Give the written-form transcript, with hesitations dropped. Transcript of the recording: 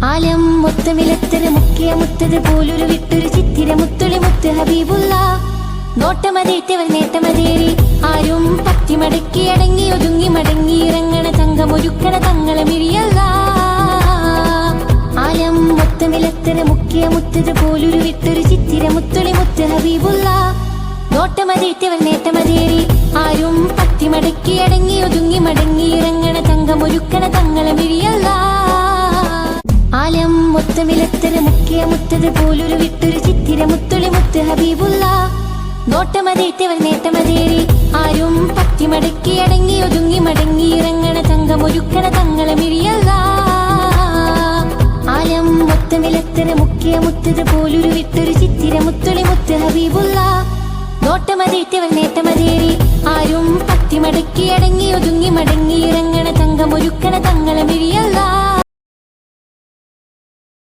ആലം മുത്തമിലത്തര മുക്കിയ മുത്തത് പോലൊരു വിട്ടൊരു ചിത്തിര മുത്തുളി മുത്ത് ഹബീബുള്ള നോട്ടമതേറ്റവർ നേട്ടമതേറി ആരും പറ്റി മടക്കി അടങ്ങി ഒതുങ്ങി മടങ്ങി ഇറങ്ങണ തങ്കമൊരുക്കണ തങ്ങളെ മിഴിയല്ല. ആലം മുത്തമിലത്തര മുക്കിയ മുത്തത് പോലൊരു വിട്ടൊരു ചിത്തിര മുത്തുളി മുത്ത് ഹബീബുള്ള നോട്ടമതേറ്റവർ നേട്ടമതേറി ആരും പറ്റി മടക്കി അടങ്ങി ഒതുങ്ങി മടങ്ങി ഇറങ്ങണ തങ്കമൊരുക്കണ തങ്ങളെ മിഴിയല്ല. ആലം മുത്തമിലത്തര മുക്കിയ മുത്തത് പോലൊരു വിട്ടൊരു ചിത്തിര മുത്തുളി മുത്ത് ഹബീബുള്ള നോട്ടമതേറ്റവർ നേട്ടമതേറി ആരും പറ്റി മടക്കി അടങ്ങി ഒതുങ്ങി മടങ്ങി ഇറങ്ങണ തങ്കമൊരുക്കണ തങ്ങളെ മിഴിയല്ല. ആലം മുത്തമിലത്തര മുക്കിയ മുത്തത് പോലൊരു വിട്ടൊരു ചിത്തിര മുത്തുളി മുത്ത് ഹബീബുള്ള നോട്ടമതേറ്റവർ നേട്ടമതേറി ആരും പറ്റി മടക്കി അടങ്ങി ഒതുങ്ങി മടങ്ങി ഇറങ്ങണ തങ്കമൊരുക്കണ തങ്ങളെ മിഴിയല്ല.